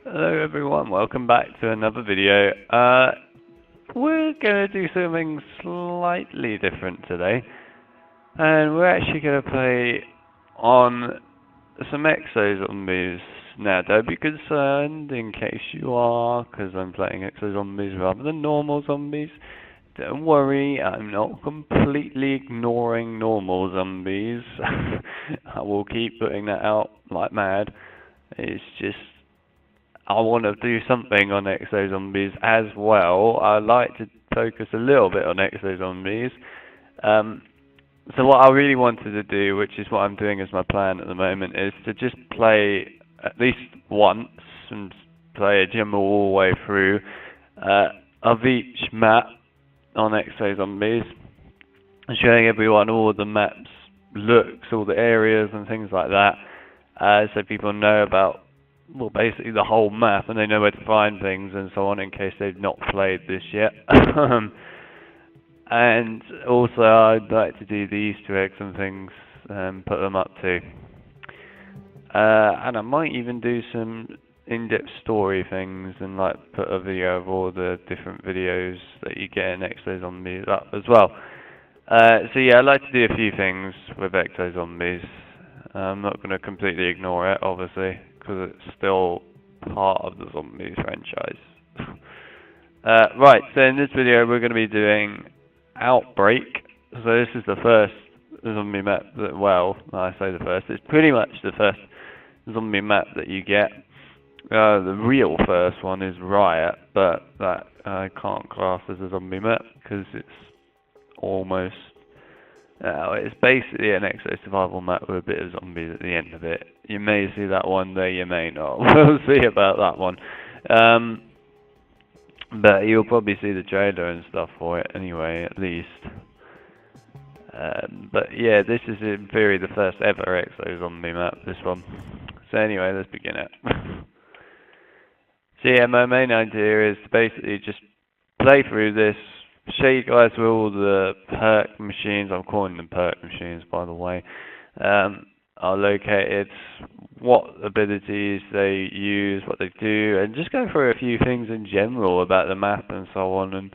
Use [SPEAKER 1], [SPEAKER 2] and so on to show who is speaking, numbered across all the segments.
[SPEAKER 1] Hello everyone, welcome back to another video. We're gonna do something slightly different today, and we're actually gonna play on some exo zombies. Now don't be concerned in case you are, because I'm playing exo zombies rather than normal zombies. Don't worry, I'm not completely ignoring normal zombies. I will keep putting that out like mad. It's just I want to do something on exo zombies as well. I like to focus a little bit on exo zombies. So what I really wanted to do, which is what I'm doing as my plan at the moment, is to just play at least once and play a demo all the way through of each map on exo zombies, and showing everyone all the maps looks, all the areas and things like that, so people know about, well, basically the whole map, and they know where to find things and so on in case they've not played this yet. And also I'd like to do the Easter eggs and things and put them up too. And I might even do some in-depth story things and like put a video of all the different videos that you get in Exo Zombies up as well. So yeah, I'd like to do a few things with Exo Zombies. I'm not going to completely ignore it, obviously, because it's still part of the Zombies franchise. Right, so in this video we're going to be doing Outbreak. So this is the first zombie map that, well, I say the first, it's pretty much the first zombie map that you get. The real first one is Riot, but that I can't class as a zombie map because it's almost... it's basically an exo survival map with a bit of zombies at the end of it. You may see that one there, you may not. We'll see about that one. But you'll probably see the trailer and stuff for it anyway, at least. But yeah, this is in theory the first ever exo zombie map, this one. So anyway, let's begin it. So yeah, my main idea is to basically just play through this, show you guys where all the perk machines, I'm calling them perk machines by the way, are located, what abilities they use, what they do, and just go through a few things in general about the map and so on, and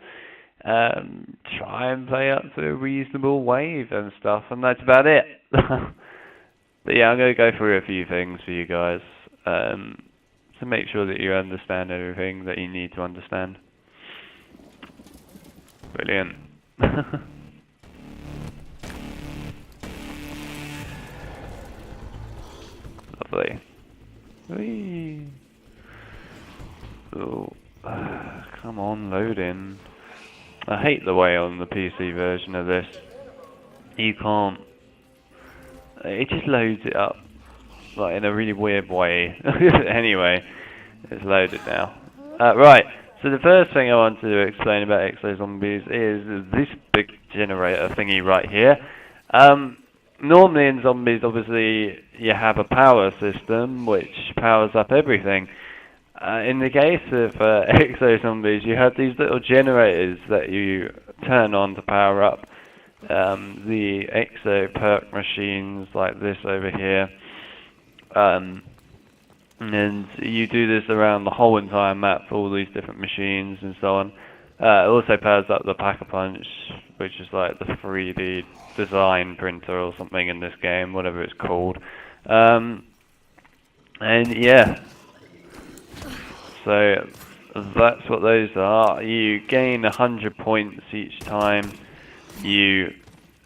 [SPEAKER 1] try and play up to a reasonable wave and stuff, and that's about it. But yeah, I'm going to go through a few things for you guys, to make sure that you understand everything that you need to understand. Brilliant. Lovely. Whee. Oh, come on, load in. I hate the way on the PC version of this, you can't, it just loads it up like in a really weird way. Anyway, it's loaded now. Right, so the first thing I want to explain about exo zombies is this big generator thingy right here. Normally in zombies, obviously, you have a power system which powers up everything. In the case of exo zombies, you have these little generators that you turn on to power up the exo perk machines like this over here. And you do this around the whole entire map for all these different machines and so on. It also powers up the Pack-a-Punch, which is like the 3D design printer or something in this game, whatever it's called. And yeah, so that's what those are. You gain 100 points each time you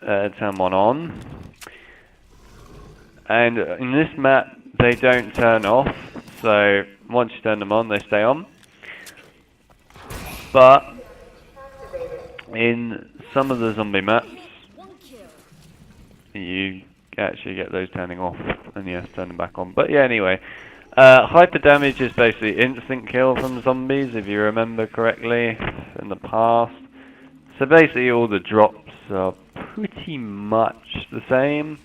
[SPEAKER 1] turn one on. And in this map, they don't turn off, so once you turn them on, they stay on. But in some of the zombie maps, you actually get those turning off, and you have to turn them back on. But yeah, anyway, hyper damage is basically instant kill from zombies, if you remember correctly, in the past. So basically all the drops are pretty much the same.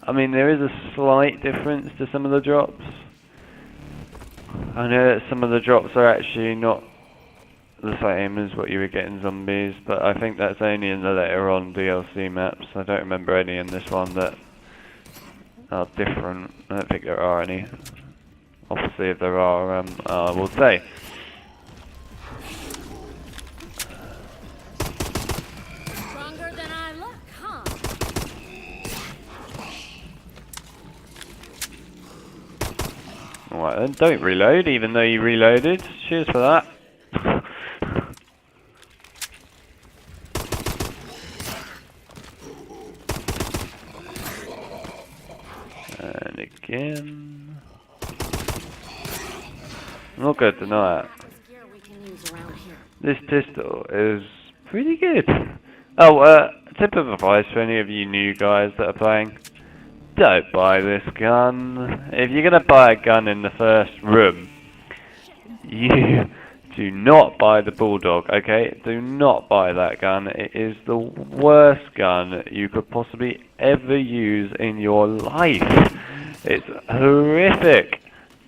[SPEAKER 1] I mean, there is a slight difference to some of the drops. I know that some of the drops are actually not the same as what you would get in zombies, but I think that's only in the later on DLC maps. I don't remember any in this one that are different. I don't think there are any. Obviously, if there are, I will say.
[SPEAKER 2] Stronger than I look, huh?
[SPEAKER 1] Alright then, don't reload, even though you reloaded. Cheers for that. And again. I'm not going to deny it. This pistol is pretty good. Oh, tip of advice for any of you new guys that are playing. Don't buy this gun. If you're going to buy a gun in the first room, you do not buy the Bulldog, okay? Do not buy that gun. It is the worst gun you could possibly ever use in your life. It's horrific.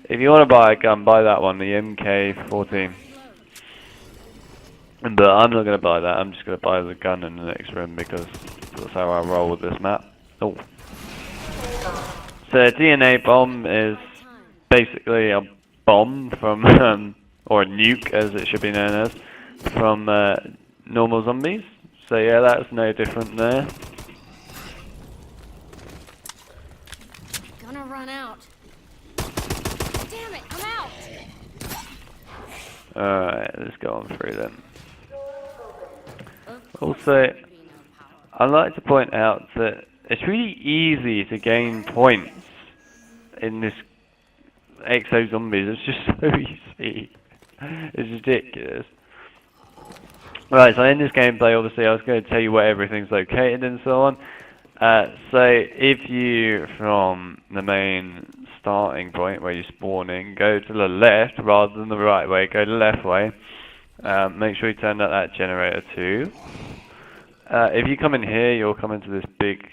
[SPEAKER 1] If you want to buy a gun, buy that one, the MK14. But I'm not going to buy that. I'm just going to buy the gun in the next room because that's how I roll with this map. Oh. So a DNA bomb is basically a bomb from, or a nuke as it should be known as, from normal zombies. So yeah, that's no different there.
[SPEAKER 2] Gonna run out. Damn it, I'm out.
[SPEAKER 1] Alright, let's go on through then. Also, I'd like to point out that it's really easy to gain points in this Exo Zombies. It's just so easy. It's ridiculous. Right, so in this gameplay, obviously, I was going to tell you where everything's located and so on. So, if you, from the main starting point where you're spawning, go to the left rather than the right way, go the left way. Make sure you turn out that generator too. If you come in here, you'll come into this big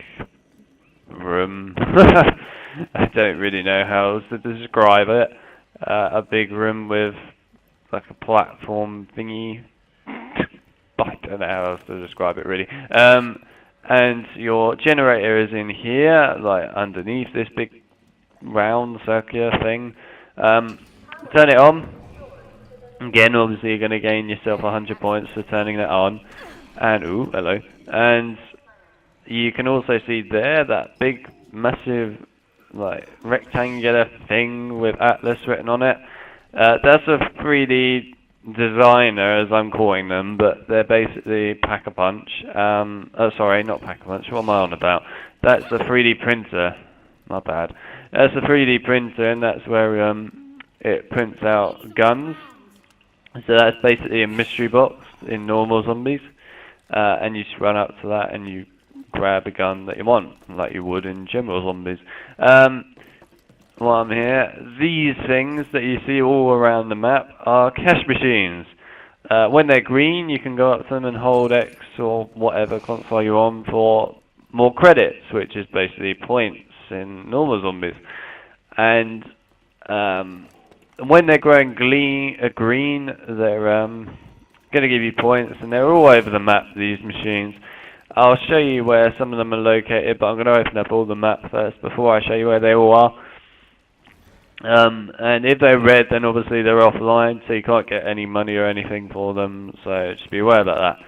[SPEAKER 1] room. I don't really know how else to describe it. A big room with like a platform thingy. I don't know how else to describe it really. And your generator is in here, like underneath this big round circular thing. Turn it on. Again, obviously you're going to gain yourself 100 points for turning that on. And, ooh, hello. And you can also see there that big, massive, like, rectangular thing with Atlas written on it. That's a 3D designer, as I'm calling them, but they're basically Pack-a-Punch. Oh, sorry, not Pack-a-Punch. What am I on about? That's a 3D printer. My bad. That's a 3D printer, and that's where it prints out guns. So that's basically a mystery box in normal zombies, and you just run up to that and you grab a gun that you want, like you would in general zombies. While I'm here, these things that you see all around the map are cash machines. When they're green, you can go up to them and hold X or whatever console you're on for more credits, which is basically points in normal zombies. And when they're growing green, they're going to give you points, and they're all over the map, these machines. I'll show you where some of them are located, but I'm going to open up all the map first before I show you where they all are. And if they're red, then obviously they're offline, so you can't get any money or anything for them, so just be aware about that.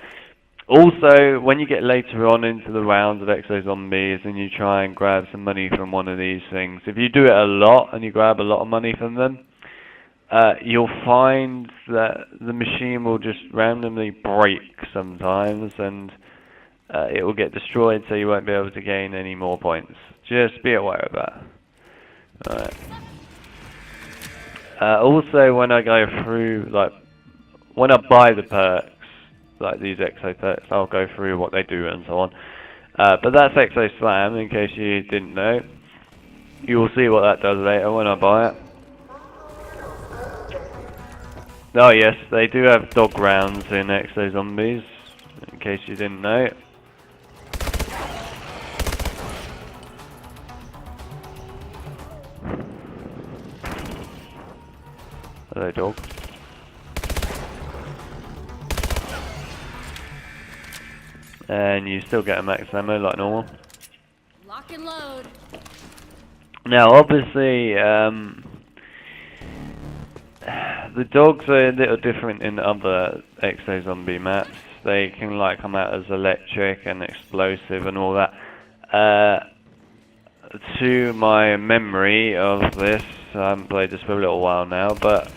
[SPEAKER 1] Also, when you get later on into the rounds of Exo Zombies and you try and grab some money from one of these things, if you do it a lot and you grab a lot of money from them, you'll find that the machine will just randomly break sometimes, and it will get destroyed, so you won't be able to gain any more points. Just be aware of that. Alright. Also, when I go through, like, when I buy the perks, like these Exo perks, I'll go through what they do and so on. But that's Exo Slam, in case you didn't know. You will see what that does later when I buy it. Oh yes, they do have dog rounds in Exo Zombies, in case you didn't know. Hello, dog. And you still get a max ammo like normal.
[SPEAKER 2] Lock and load.
[SPEAKER 1] Now, obviously, the dogs are a little different in other Exo Zombie maps. They can like come out as electric and explosive and all that. To my memory of this, I haven't played this for a little while now, but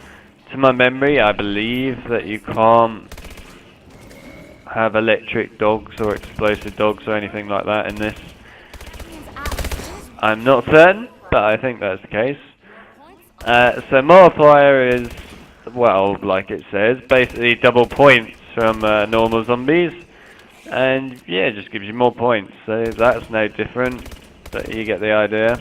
[SPEAKER 1] to my memory, I believe that you can't have electric dogs or explosive dogs or anything like that in this. I'm not certain, but I think that's the case. So multiplier is, well, like it says, basically double points from normal zombies, and yeah, it just gives you more points. So that's no different, but you get the idea.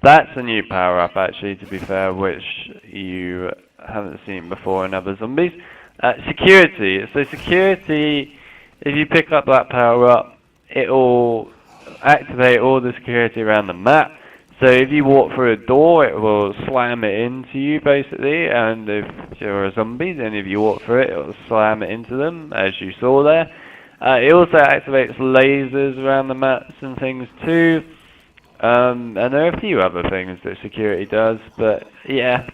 [SPEAKER 1] That's a new power-up actually, to be fair, which you haven't seen before in other zombies. Security. So security, if you pick up that power-up, it'll activate all the security around the map. So if you walk through a door, it will slam it into you basically, and if you're a zombie, then if you walk through it, it will slam it into them, as you saw there. It also activates lasers around the maps and things too. And there are a few other things that security does, but yeah,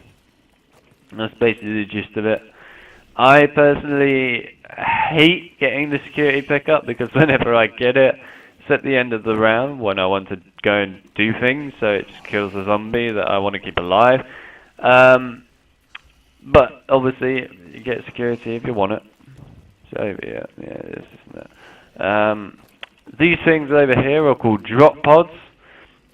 [SPEAKER 1] that's basically the gist of it. I personally hate getting the security pickup because whenever I get it, it's at the end of the round when I want to go and do things, so it just kills a zombie that I want to keep alive. But obviously, you get security if you want it. So yeah, this isn't it. These things over here are called drop pods.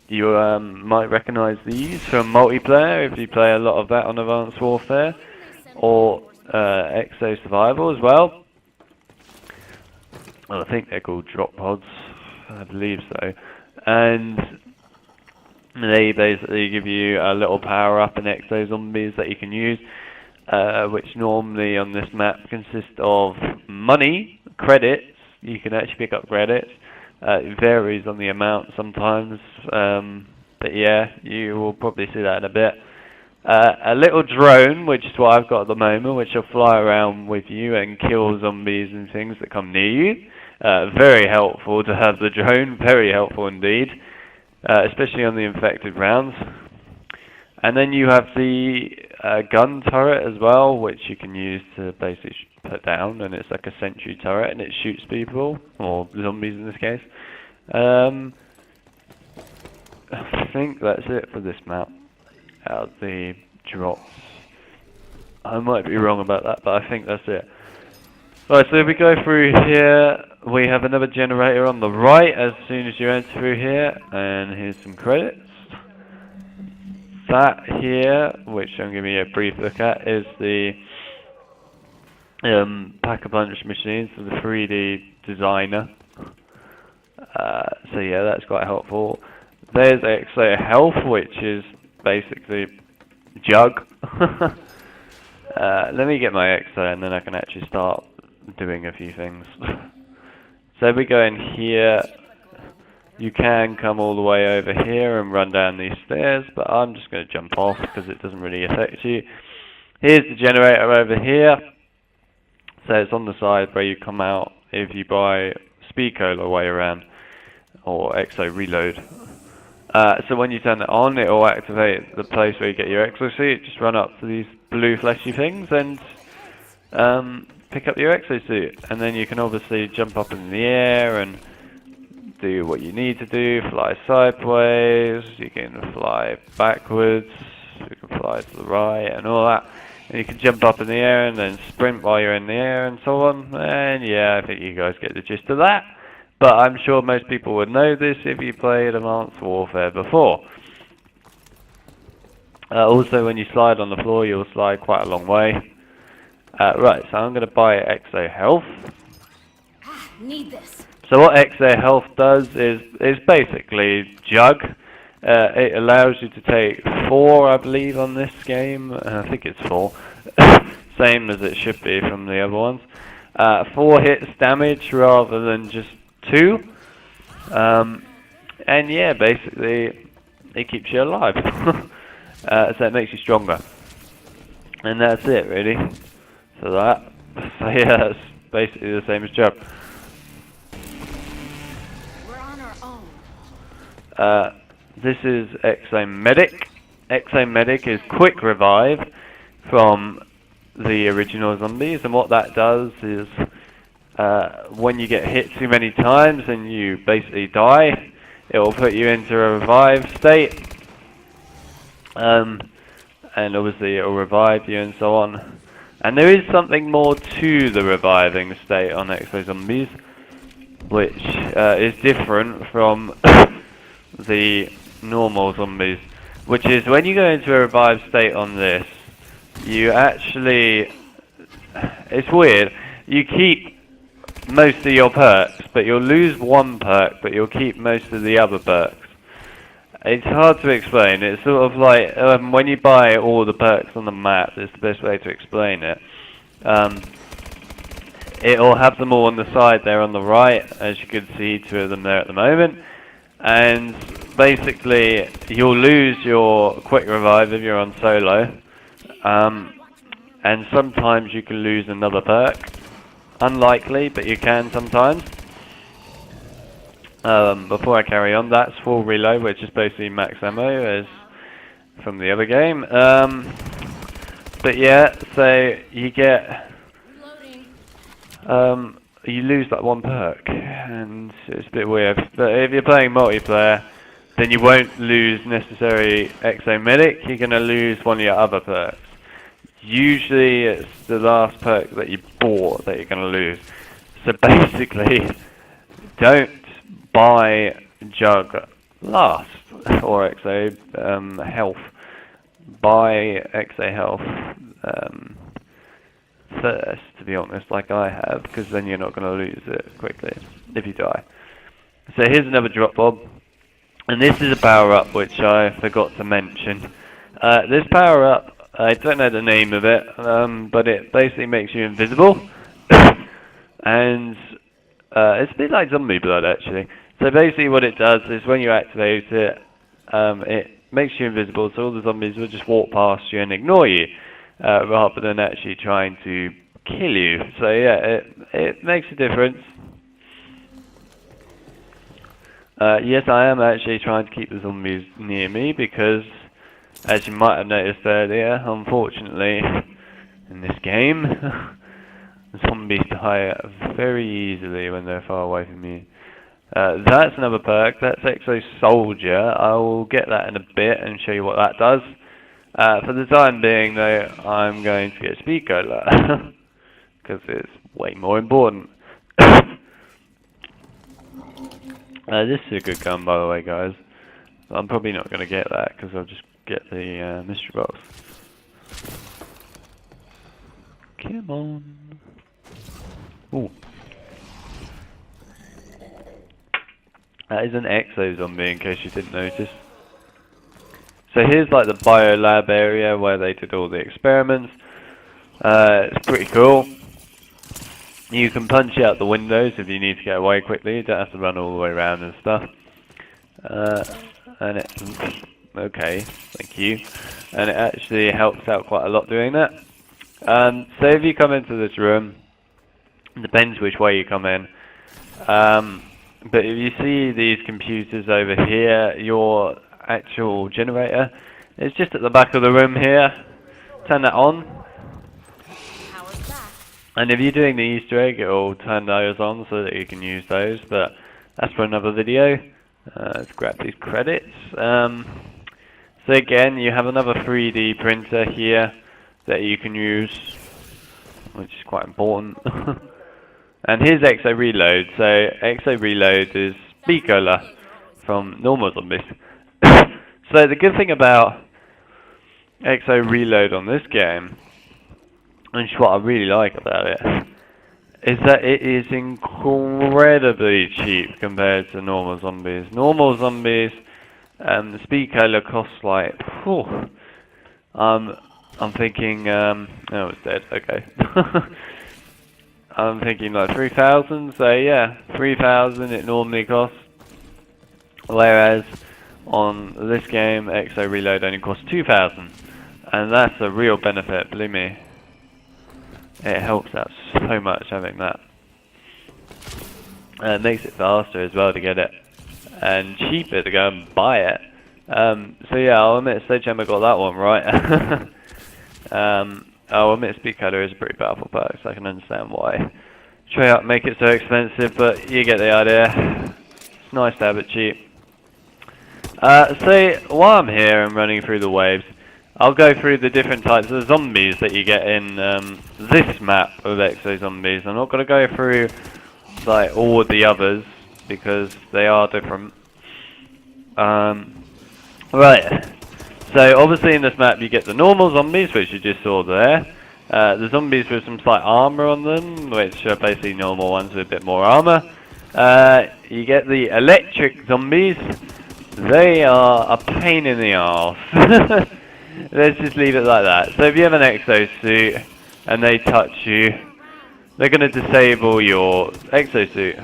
[SPEAKER 1] You might recognise these from multiplayer if you play a lot of that on Advanced Warfare, or Exo Survival as well. Well, I think they're called drop pods, I believe so. And they basically give you a little power up in Exo Zombies that you can use, which normally on this map consists of money, credits. You can actually pick up credits. It varies on the amount sometimes, but yeah, you will probably see that in a bit. A little drone, which is what I've got at the moment, which will fly around with you and kill zombies and things that come near you. Very helpful to have the drone, very helpful indeed, especially on the infected rounds. And then you have the gun turret as well, which you can use to basically put down, and it's like a sentry turret, and it shoots people, or zombies in this case. I think that's it for this map, out of the drops. I might be wrong about that, but I think that's it. Right, so if we go through here, we have another generator on the right as soon as you enter through here, and here's some credits. That here, which I'm giving you a brief look at, is the Pack-a-Punch machine, so the 3D designer. So yeah, that's quite helpful. There's Exo Health, which is basically Jug. Let me get my Exo and then I can actually start doing a few things. So if we go in here, you can come all the way over here and run down these stairs, but I'm just going to jump off because it doesn't really affect you. Here's the generator over here. So it's on the side where you come out if you buy Speed Cola way around, or Exo Reload. So when you turn it on, it will activate the place where you get your Exo suit. Just run up to these blue fleshy things and pick up your Exo suit. And then you can obviously jump up in the air and do what you need to do, fly sideways, you can fly backwards, you can fly to the right and all that. And you can jump up in the air and then sprint while you're in the air and so on. And yeah, I think you guys get the gist of that. But I'm sure most people would know this if you played Advanced Warfare before. Also, when you slide on the floor, you'll slide quite a long way. Right, so I'm going to buy Exo Health.
[SPEAKER 2] Need this.
[SPEAKER 1] So what Exo Health does is basically Jug. It allows you to take 4, I believe, on this game. I think it's 4. Same as it should be from the other ones. 4 hits damage rather than just 2. And yeah, basically, it keeps you alive. So it makes you stronger. And that's it, really. So yeah, that's basically the same as Jump.
[SPEAKER 2] We're on our own.
[SPEAKER 1] This is Exomedic. Exomedic is quick revive from the original zombies, and what that does is when you get hit too many times and you basically die, it will put you into a revive state, and obviously it will revive you and so on. And there is something more to the reviving state on Exo Zombies, which is different from the normal zombies, which is when you go into a revive state on this, you actually, it's weird, you keep most of your perks, but you'll lose one perk, but you'll keep most of the other perks. It's hard to explain. It's sort of like when you buy all the perks on the map, it's the best way to explain it. It'll have them all on the side there on the right, as you can see, 2 of them there at the moment. And basically, you'll lose your quick revive if you're on solo. And sometimes you can lose another perk. Unlikely, but you can sometimes. Before I carry on, that's full reload, which is basically max ammo, as from the other game. But yeah, so you get, you lose that one perk, and it's a bit weird. But if you're playing multiplayer, then you won't lose necessarily Exomedic, you're going to lose one of your other perks. Usually it's the last perk that you bought that you're going to lose. So basically, don't buy Jug last, or Exo Health. Buy Exo Health first, to be honest, like I have, because then you're not going to lose it quickly if you die. So here's another drop bob, and this is a power up which I forgot to mention. This power up, I don't know the name of it, but it basically makes you invisible, and it's a bit like zombie blood actually. So basically what it does is when you activate it, it makes you invisible, so all the zombies will just walk past you and ignore you, rather than actually trying to kill you. So yeah, it makes a difference. Yes, I am actually trying to keep the zombies near me because, as you might have noticed earlier, unfortunately, in this game, zombies die very easily when they're far away from you. That's another perk, that's Exo Soldier. I will get that in a bit and show you what that does. For the time being though, I'm going to get Speed Cola, because it's way more important. This is a good gun, by the way, guys. I'm probably not going to get that, because I'll just get the mystery box. Come on. Ooh. That is an Exo zombie, in case you didn't notice. So here's like the biolab area where they did all the experiments. It's pretty cool. You can punch out the windows if you need to get away quickly. You don't have to run all the way around and stuff. And it, okay, thank you. And it actually helps out quite a lot doing that. So if you come into this room, it depends which way you come in. But if you see these computers over here, your actual generator is just at the back of the room here. Turn that on. And if you're doing the Easter egg, it will turn those on so that you can use those. But that's for another video. Let's grab these credits. So again, you have another 3D printer here that you can use, which is quite important. And here's Exo Reload. So Exo Reload is Speakola from normal zombies. So the good thing about Exo Reload on this game, and what I really like about it, is that it is incredibly cheap compared to normal zombies. Normal zombies, the Speed Cola costs like, I'm thinking, oh, it's dead, okay. I'm thinking like 3,000, so yeah, 3,000 it normally costs. Whereas on this game, Exo Reload only costs 2,000. And that's a real benefit, believe me. It helps out so much having that. And it makes it faster as well to get it. And cheaper to go and buy it. So yeah, I'll admit Sledgehammer got that one right. I'll admit Speed Cutter is a pretty powerful perk, so I can understand why Treyarch make it so expensive, but you get the idea. It's nice to have it cheap. So while I'm here and running through the waves, I'll go through the different types of zombies that you get in this map of Exo Zombies. I'm not going to go through like all of the others because they are different. Right. So obviously in this map you get the normal zombies, which you just saw there. The zombies with some slight armor on them, which are basically normal ones with a bit more armor. You get the electric zombies. They are a pain in the arse. Let's just leave it like that. So if you have an exosuit and they touch you, they're going to disable your exosuit.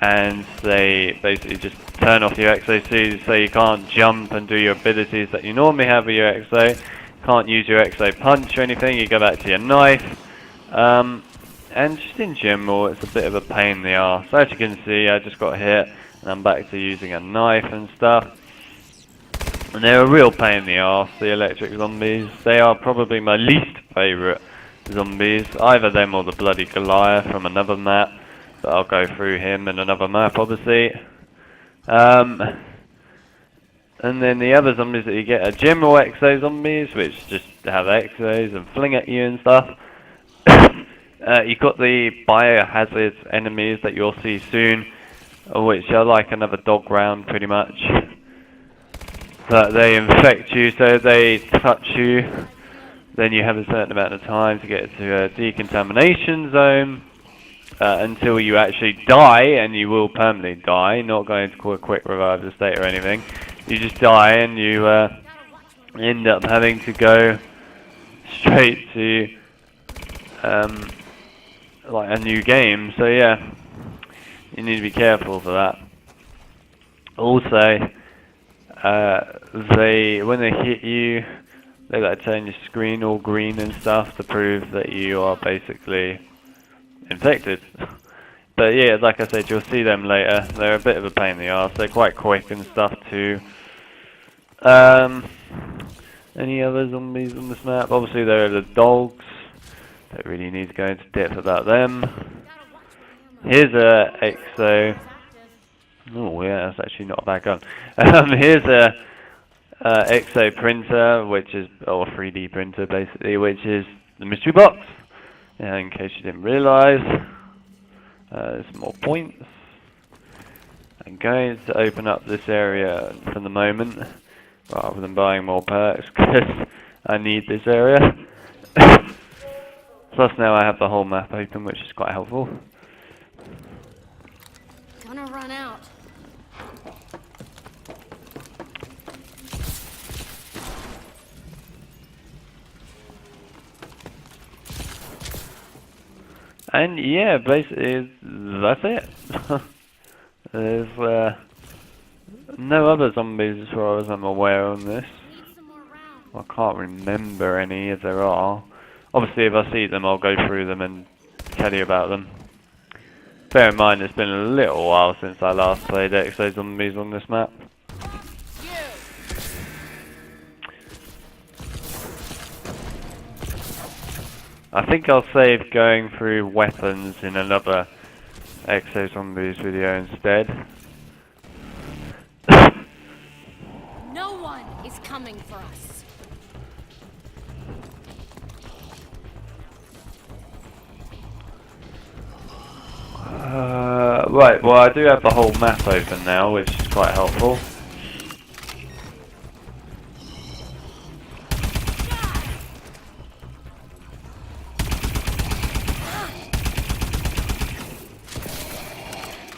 [SPEAKER 1] And they basically just turn off your exosuit so you can't jump and do your abilities that you normally have with your exo. Can't use your exo punch or anything, you go back to your knife. And just in general, it's a bit of a pain in the arse. As you can see, I just got hit and I'm back to using a knife and stuff. And they're a real pain in the arse, the electric zombies. They are probably my least favourite zombies. Either them or the bloody Goliath from another map. But I'll go through him in another map, obviously. And then the other zombies that you get are general exo zombies, which just have exos and fling at you and stuff. You've got the biohazard enemies that you'll see soon, which are like another dog round, pretty much. But they infect you, so they touch you. Then you have a certain amount of time to get to a decontamination zone. Until you actually die, and you will permanently die, not going to call a quick revive the state or anything. You just die and you end up having to go straight to like a new game. So yeah, you need to be careful for that. Also, when they hit you, they like turn your screen all green and stuff to prove that you are basically infected. But yeah, like I said, you'll see them later. They're a bit of a pain in the arse. They're quite quick and stuff too. Any other zombies on this map? Obviously there are the dogs. Don't really need to go into depth about them. Here's a exo. Oh yeah, that's actually not a bad gun. Here's a exo printer, which is, or a 3D printer basically, which is the mystery box. In case you didn't realise, there's some more points. I'm going to open up this area for the moment, rather than buying more perks, because I need this area. Plus now I have the whole map open, which is quite helpful.
[SPEAKER 2] Gonna run out.
[SPEAKER 1] And yeah, basically that's it. There's no other zombies as far as I'm aware on this. I can't remember any if there are. Obviously if I see them I'll go through them and tell you about them. Bear in mind it's been a little while since I last played Exo Zombies on this map. I think I'll save going through weapons in another Exo Zombies video instead.
[SPEAKER 2] No one is coming for us.
[SPEAKER 1] Right, well I do have the whole map open now, which is quite helpful.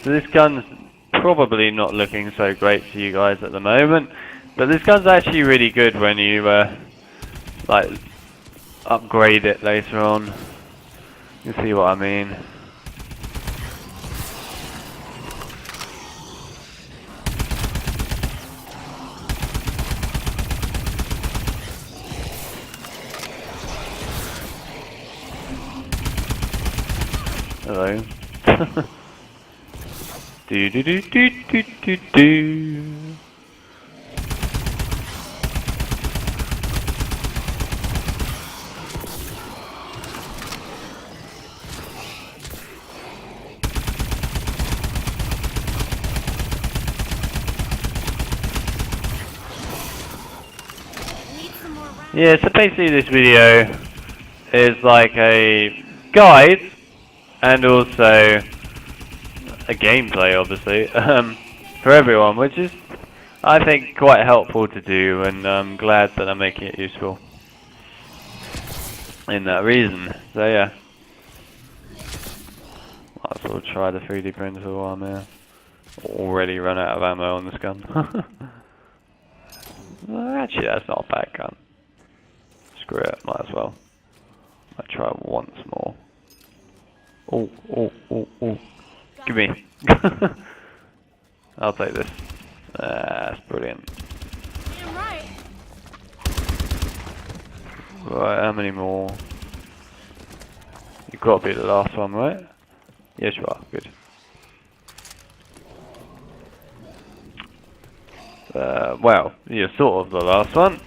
[SPEAKER 1] So this gun's probably not looking so great to you guys at the moment, but this gun's actually really good when you like upgrade it later on. You see what I mean? Hello. Do do do do do do do. Yeah, so basically this video is like a guide and also a gameplay, obviously, for everyone, which is, I think, quite helpful to do, and I'm glad that I'm making it useful in that reason. So yeah, might as well try the 3D printer while I'm here. Already run out of ammo on this gun. Well, actually, that's not a bad gun. Screw it, might as well. Might try it once more. Oh, oh, oh, oh. Give me. I'll take this. That's brilliant.
[SPEAKER 2] Damn right.
[SPEAKER 1] Right, how many more? You've got to be the last one, right? Yes, you are. Good. Well, you're sort of the last one.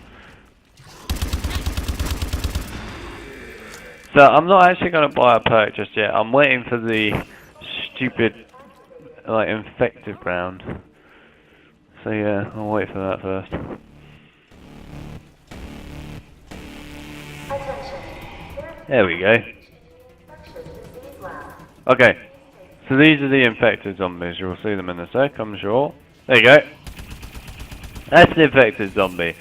[SPEAKER 1] So I'm not actually going to buy a perk just yet. I'm waiting for the stupid, like, infected round. So yeah, I'll wait for that first. There we go. Okay, so these are the infected zombies. You'll see them in a sec, I'm sure. There you go. That's the infected zombie.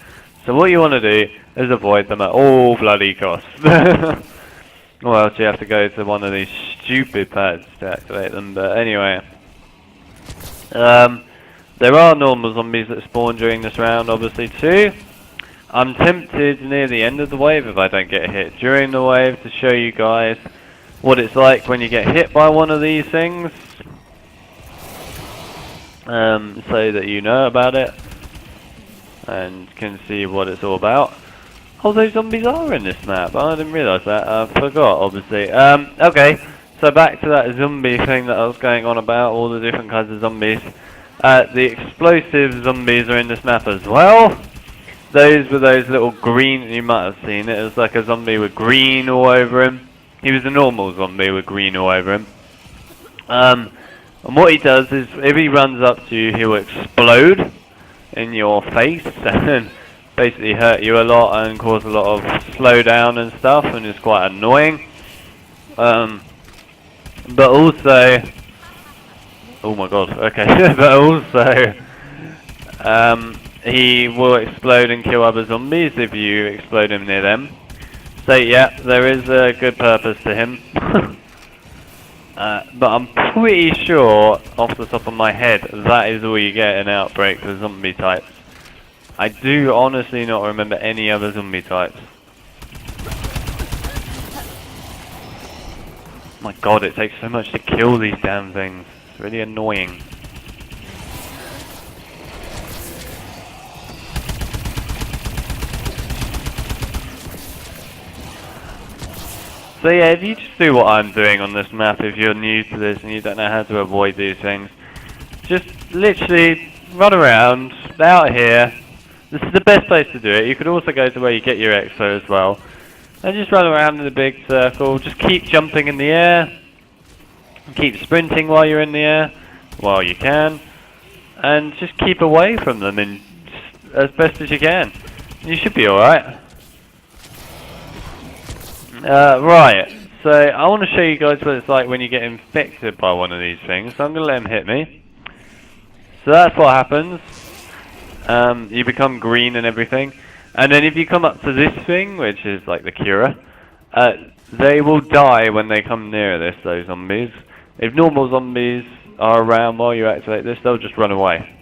[SPEAKER 1] So what you want to do is avoid them at all bloody costs. Or else you have to go to one of these stupid pads to activate them. But anyway, there are normal zombies that spawn during this round, obviously too. I'm tempted near the end of the wave, if I don't get hit during the wave, to show you guys what it's like when you get hit by one of these things, so that you know about it and can see what it's all about. Oh, those zombies are in this map. I didn't realise that. I forgot, obviously. Okay, so back to that zombie thing that I was going on about, all the different kinds of zombies. The explosive zombies are in this map as well. Those were those little green, you might have seen it. It was like a zombie with green all over him. He was a normal zombie with green all over him. And what he does is, if he runs up to you, he will explode in your face and basically hurt you a lot and cause a lot of slowdown and stuff, and it's quite annoying. But also, oh my god, okay, but also, he will explode and kill other zombies if you explode him near them. So yeah, there is a good purpose to him. But I'm pretty sure, off the top of my head, that is all you get in Outbreak for zombie types. I do honestly not remember any other zombie types. My god, it takes so much to kill these damn things. It's really annoying. So yeah, if you just do what I'm doing on this map, if you're new to this and you don't know how to avoid these things, just literally run around out here. This is the best place to do it. You could also go to where you get your expo as well. And just run around in a big circle. Just keep jumping in the air. Keep sprinting while you're in the air, while you can. And just keep away from them as best as you can. You should be alright. Right, so I want to show you guys what it's like when you get infected by one of these things. So I'm going to let him hit me. So that's what happens. You become green and everything. And then if you come up to this thing, which is like the cure, they will die when they come near this, those zombies. If normal zombies are around while you activate this, they'll just run away.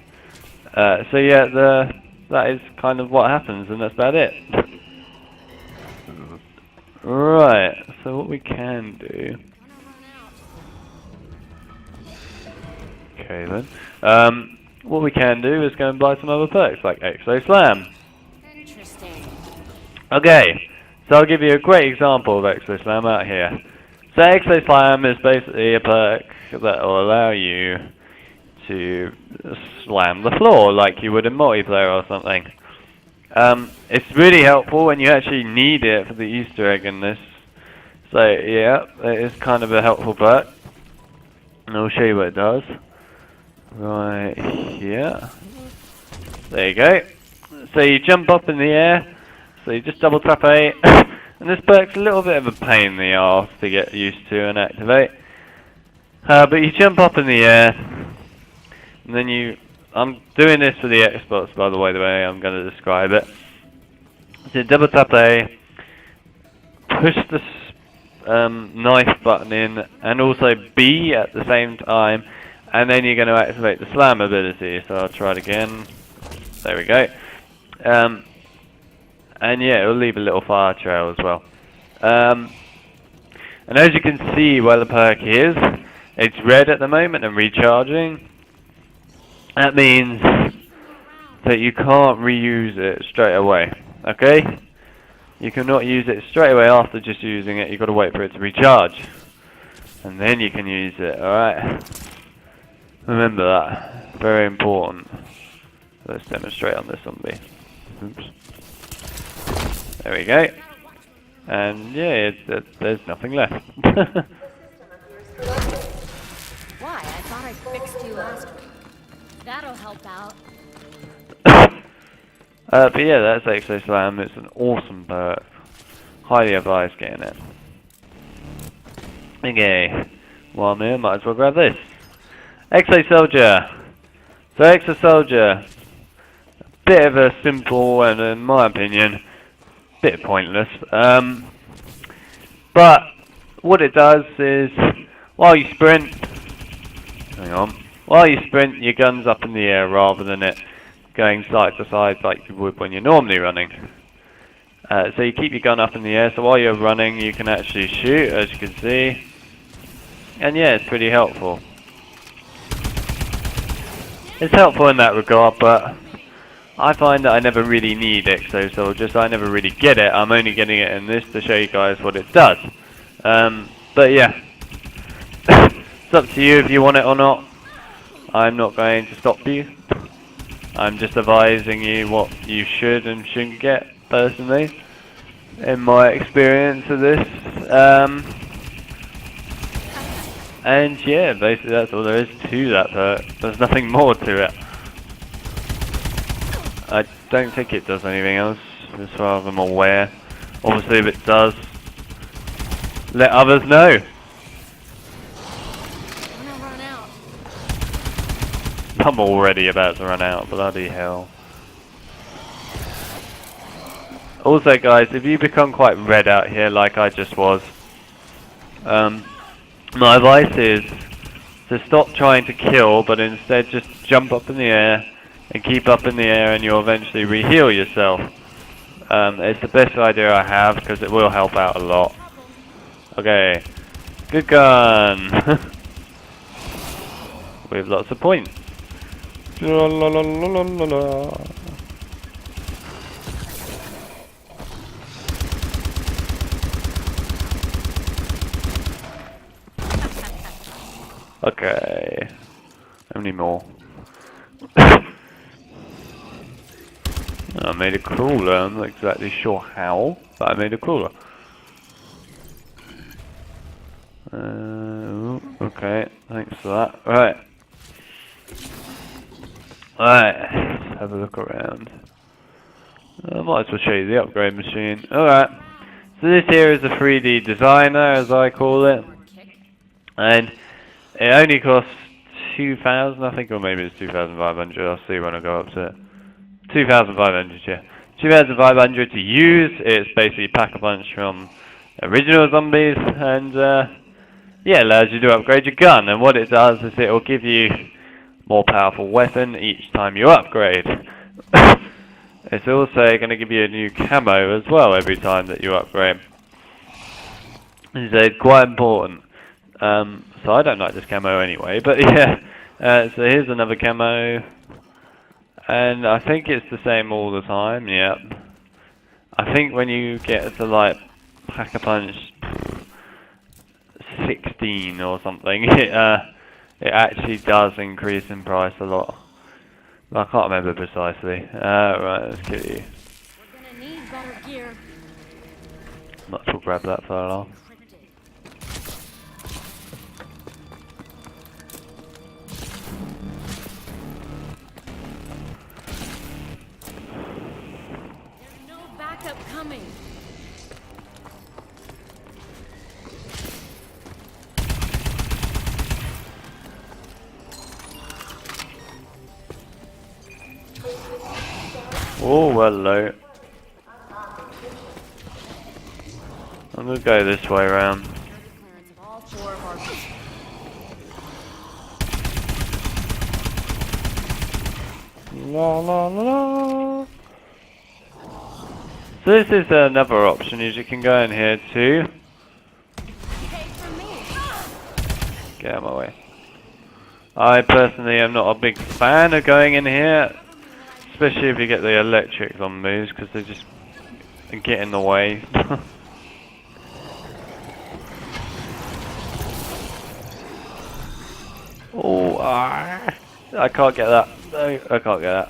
[SPEAKER 1] So yeah, that is kind of what happens, and that's about it. Right, so what we can do... Okay then. What we can do is go and buy some other perks, like Exo Slam.
[SPEAKER 2] Interesting.
[SPEAKER 1] Okay, so I'll give you a great example of Exo Slam out here. So Exo Slam is basically a perk that will allow you to slam the floor like you would in multiplayer or something. It's really helpful when you actually need it for the Easter egg in this. So yeah, it is kind of a helpful perk. And I'll show you what it does. Right here. There you go. So you jump up in the air. So you just double tap A. And this perk's a little bit of a pain in the arse to get used to and activate. But you jump up in the air. And then I'm doing this for the Xbox by the way I'm going to describe it. So double tap A. Push the knife button in and also B at the same time, and then you're going to activate the slam ability. So I'll try it again. There we go. And yeah, it'll leave a little fire trail as well. And as you can see where the perk is, it's red at the moment and recharging. That means that you can't reuse it straight away. Okay? You cannot use it straight away after just using it. You've got to wait for it to recharge. And then you can use it, alright? Remember that. Very important. Let's demonstrate on this zombie. Oops. There we go. And yeah, there's nothing left.
[SPEAKER 2] Why? I thought I fixed you last week. That'll help out.
[SPEAKER 1] But yeah, that's Exo Slam. It's an awesome perk. Highly advise getting it. Okay. While I'm here, might as well grab this. Exo Soldier. So Exo Soldier. A bit of a simple and, in my opinion, bit pointless. But what it does is, while you sprint, while you sprint, your gun's up in the air rather than it going side to side like you would when you're normally running. So you keep your gun up in the air, so while you're running you can actually shoot, as you can see. And yeah, it's pretty helpful. It's helpful in that regard, but I find that I never really need Exo Soldier, so I never really get it. I'm only getting it in this to show you guys what it does. But yeah, it's up to you if you want it or not. I'm not going to stop you. I'm just advising you what you should and shouldn't get, personally, in my experience of this. And yeah, basically that's all there is to that perk. There's nothing more to it. I don't think it does anything else, as far as I'm aware. Obviously if it does, let others know. I'm already about to run out, bloody hell. Also guys, if you become quite red out here like I just was, my advice is to stop trying to kill, but instead just jump up in the air and keep up in the air and you'll eventually re-heal yourself. It's the best idea I have because it will help out a lot. Okay, good gun! With lots of points. La, la, la, la, la, la. Okay, how many more? I made a crawler, I'm not exactly sure how, but I made a crawler. Okay, thanks for that. Right. Alright, let's have a look around. I might as well show you the upgrade machine. Alright, so this here is a 3D designer, as I call it. And it only costs 2,000, I think, or maybe it's 2,500. I'll see when I go up to it. 2,500, yeah. 2,500 to use. It's basically Pack-a-Punch from original zombies, and yeah, allows you to upgrade your gun. And what it does is it will give you more powerful weapon each time you upgrade. It's also going to give you a new camo as well every time that you upgrade. It's quite important. So I don't like this camo anyway, but yeah. So here's another camo. And I think it's the same all the time, yep. I think when you get to like Pack-a-Punch 16 or something. It actually does increase in price a lot. I can't remember precisely. Right, let's kill you.
[SPEAKER 2] We're gonna need better gear.
[SPEAKER 1] Not to grab that for long.
[SPEAKER 2] There's no backup coming.
[SPEAKER 1] Oh, hello. I'm gonna go this way around.
[SPEAKER 2] Clearance of all 4 of our
[SPEAKER 1] La la la la. So this is another option, is you can go in here too.
[SPEAKER 2] Take from me.
[SPEAKER 1] Get out of my way. I personally am not a big fan of going in here, especially if you get the electric zombies, because they just get in the way. Oh, I can't get that. No, I can't get that.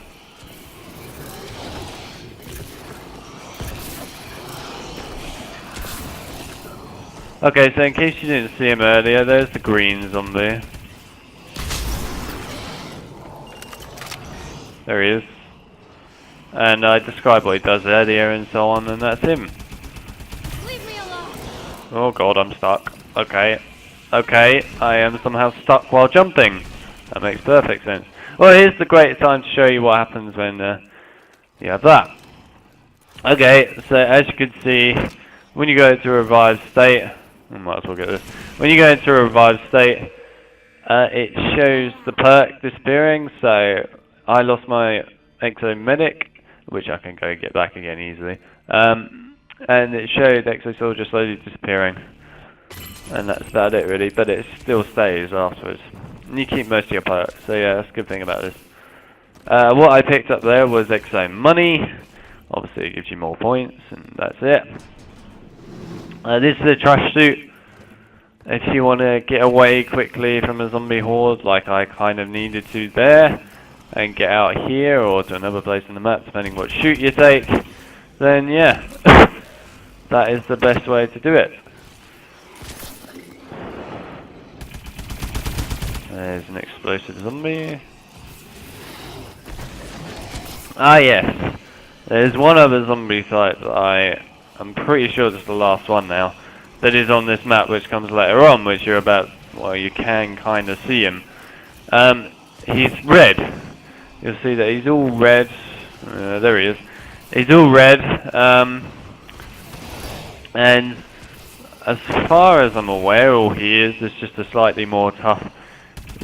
[SPEAKER 1] Okay, so in case you didn't see him earlier, there's the green zombie. There he is. And I described what he does earlier and so on, and that's him.
[SPEAKER 2] Leave me alone.
[SPEAKER 1] Oh god, I'm stuck. Okay. Okay, I am somehow stuck while jumping. That makes perfect sense. Well, here's the great time to show you what happens when you have that. Okay, so as you can see, when you go into a revived state, I might as well get this. When you go into a revived state, it shows the perk disappearing. So I lost my Exo Medic, which I can go get back again easily. And it showed Exo Soldier slowly disappearing. And that's about it really, but it still stays afterwards. And you keep most of your perks, so yeah, that's a good thing about this. What I picked up there was Exo Money. Obviously it gives you more points, and that's it. This is a trash suit. If you want to get away quickly from a zombie horde, like I kind of needed to there, and get out here or to another place in the map, depending what shoot you take, then yeah, that is the best way to do it. There's an explosive zombie. Ah yes, there's one other zombie type that I'm pretty sure this is the last one now, that is on this map, which comes later on, which you're about, well, you can kind of see him. He's red. You'll see that he's all red. There he is. He's all red. And as far as I'm aware, all he is just a slightly more tough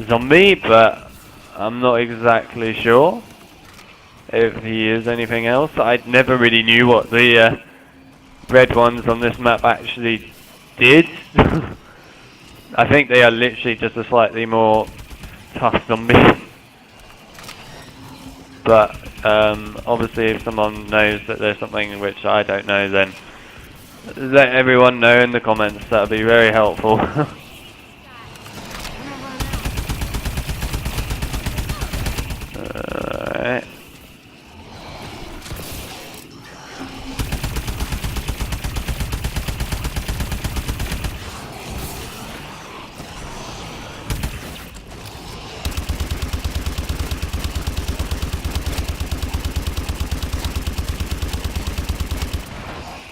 [SPEAKER 1] zombie, but I'm not exactly sure if he is anything else. I never really knew what the red ones on this map actually did. I think they are literally just a slightly more tough zombie. But obviously if someone knows that there's something which I don't know, then let everyone know in the comments. That would be very helpful. Alright.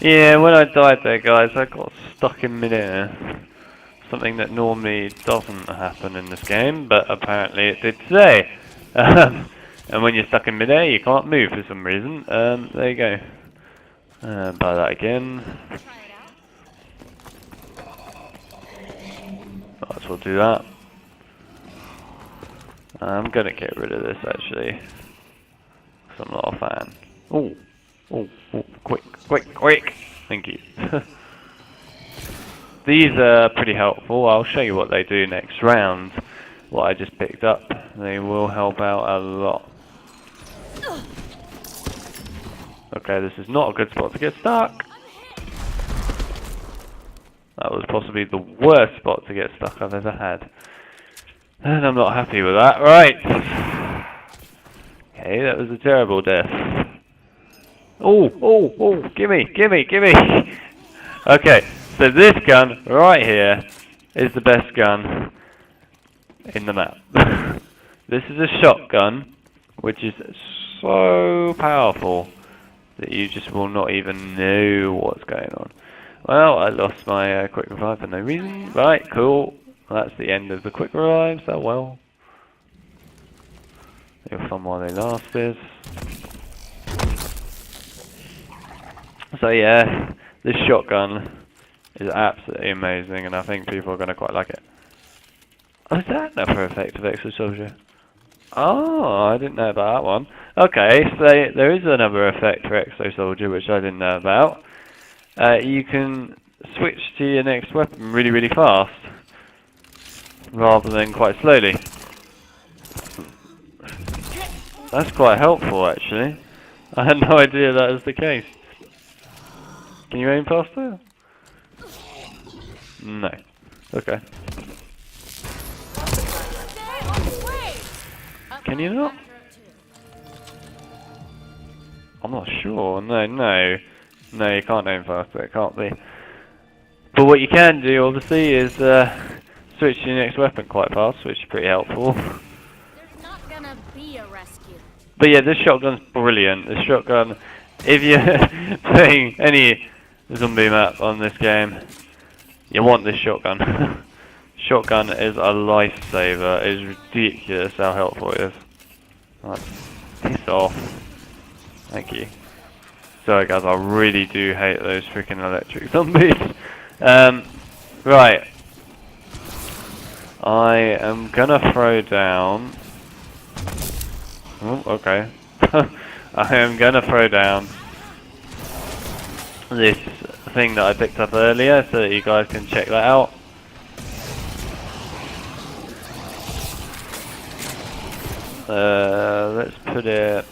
[SPEAKER 1] Yeah, when I died there, guys, I got stuck in midair. Something that normally doesn't happen in this game, but apparently it did today. And when you're stuck in midair, you can't move for some reason. There you go. Buy that again. Might as well do that. I'm gonna get rid of this actually, because I'm not a fan. Oh, quick, quick, quick! Thank you. These are pretty helpful. I'll show you what they do next round. What I just picked up. They will help out a lot. Okay, this is not a good spot to get stuck. That was possibly the worst spot to get stuck I've ever had. And I'm not happy with that. Right. Okay, that was a terrible death. Oh, gimme. Okay, so this gun right here is the best gun in the map. This is a shotgun, which is so powerful that you just will not even know what's going on. Well, I lost my quick revive for no reason. Right, cool. That's the end of the quick revives. Oh well. They're fun while they lasted. So yeah, this shotgun is absolutely amazing, and I think people are going to quite like it. Oh, is that another effect of Exo Soldier? Oh, I didn't know about that one. Okay, so there is another effect for Exo Soldier, which I didn't know about. You can switch to your next weapon really, really fast, rather than quite slowly. That's quite helpful, actually. I had no idea that was the case. Can you aim faster? No. Okay. Can you not? I'm not sure. No, you can't aim faster. It can't be. But what you can do, obviously, is switch to your next weapon quite fast, which is pretty helpful.
[SPEAKER 2] There's not gonna be a rescue.
[SPEAKER 1] But yeah, this shotgun's brilliant. This shotgun, if you're playing any zombie map on this game, you want this shotgun. Shotgun is a lifesaver. It is ridiculous how helpful it is. Right, piss off. Thank you. Sorry guys, I really do hate those freaking electric zombies. Right. I am gonna throw down... Oh, okay. I am gonna throw down this thing that I picked up earlier so that you guys can check that out. Let's put it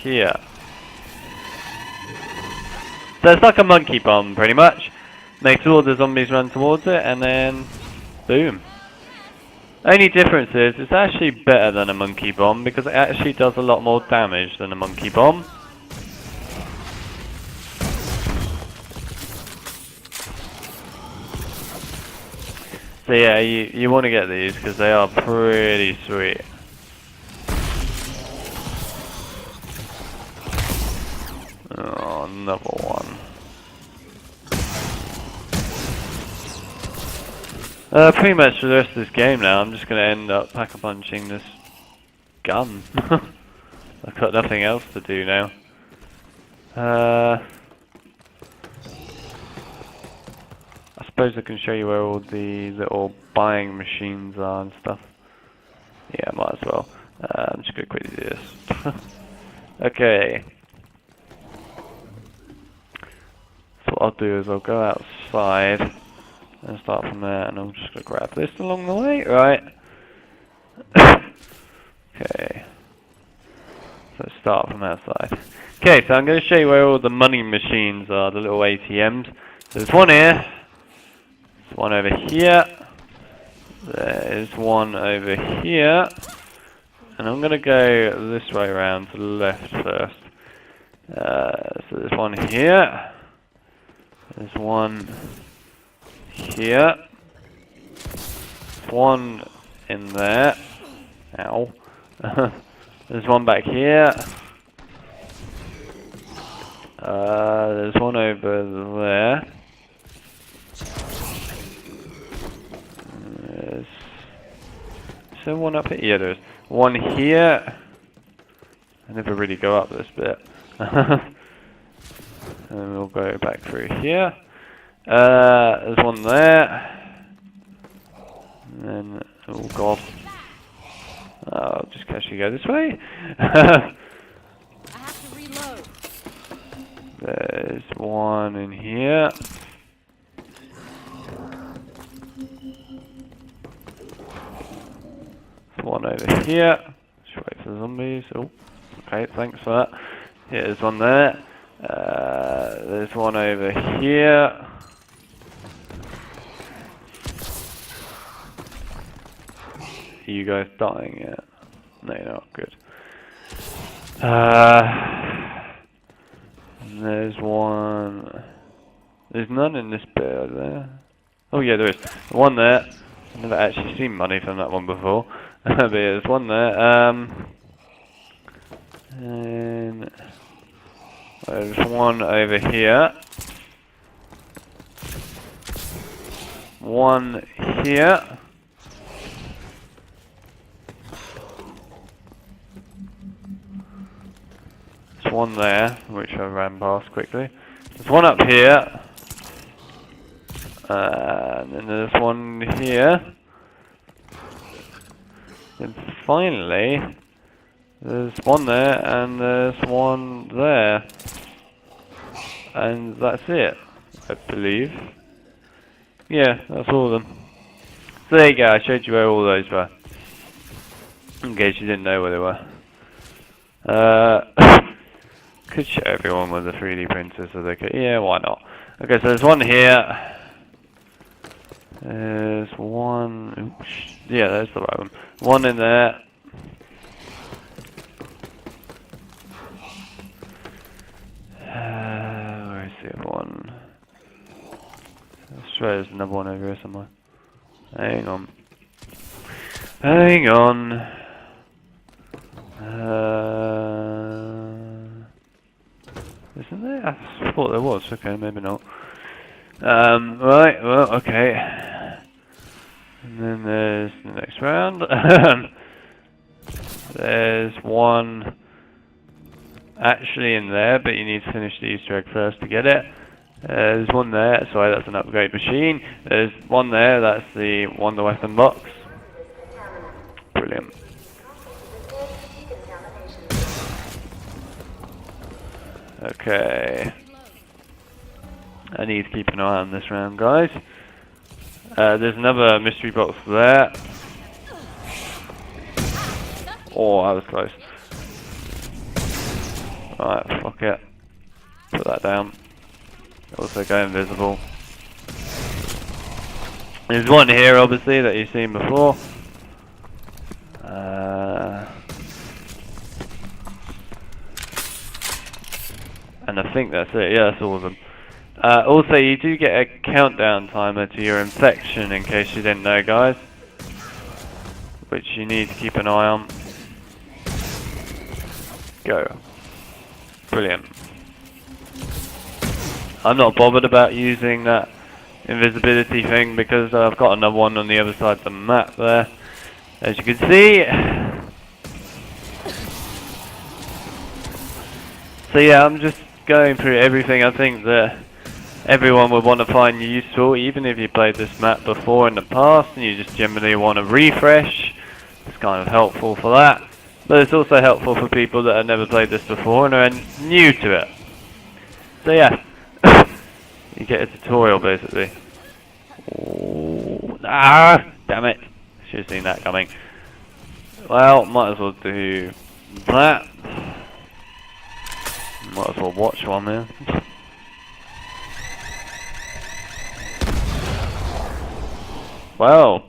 [SPEAKER 1] here. So it's like a monkey bomb, pretty much. Makes all the zombies run towards it, and then boom. Only difference is it's actually better than a monkey bomb because it actually does a lot more damage than a monkey bomb. So yeah, you want to get these because they are pretty sweet. Oh, another one. Pretty much for the rest of this game now, I'm just going to end up pack-a-punching this gun. I've got nothing else to do now. I suppose I can show you where all the little buying machines are and stuff. Yeah, might as well. I'm just going to quickly do this. Okay. So what I'll do is I'll go outside and start from there, and I'm just going to grab this along the way, right? Okay. So let's start from outside. Okay, so I'm going to show you where all the money machines are, the little ATMs. So there's one here. There's one over here. There's one over here. And I'm going to go this way around to the left first. So there's one here. There's one here. One in there. Ow. There's one back here. There's one over there. Is there one up here? Yeah, there's one here. I never really go up this bit. And then we'll go back through here. There's one there. And then, oh god. I'll just casually go this way.
[SPEAKER 2] I have to reload.
[SPEAKER 1] There's one in here. There's one over here. Just wait for the zombies. Oh, okay, thanks for that. Yeah, there's one there. There's one over here. you guys dying yet? No, you're not. Good. And there's one. There's none in this bit, are there? Oh yeah, there is. One there. I've never actually seen money from that one before. But yeah, there's one there. And there's one over here. One here. There's one there, which I ran past quickly. There's one up here. And then there's one here. And finally, there's one there, and there's one there. And that's it, I believe. Yeah, that's all of them. So there you go, I showed you where all those were. In case you didn't know where they were. Could show everyone with a 3D printer so they could, yeah, why not? Okay, so there's one here. There's one, oops, yeah, that's the right one. One in there. Where is the other one? I swear there's another one over here somewhere. Hang on. Hang on. Isn't there? I thought there was. Okay, maybe not. Right, well, okay. And then there's the next round. There's one actually in there, but you need to finish the Easter egg first to get it. There's one there, sorry, that's an upgrade machine. There's one there, that's the Wonder Weapon box. Brilliant. Okay. I need to keep an eye on this round, guys. There's another mystery box there. Oh, that was close. Right, fuck it. Put that down. Also go invisible. There's one here, obviously, that you've seen before. And I think that's it. Yeah, that's all of them. Also, you do get a countdown timer to your infection, in case you didn't know, guys. Which you need to keep an eye on. Go. Brilliant. I'm not bothered about using that invisibility thing because I've got another one on the other side of the map there, as you can see. So yeah, I'm just going through everything I think that everyone would want to find useful, even if you played this map before in the past and you just generally want to refresh. It's kind of helpful for that, but it's also helpful for people that have never played this before and are new to it. So yeah, you get a tutorial basically. Ooh, damn it, should have seen that coming. Well, might as well do that. Might as well watch one there. Well,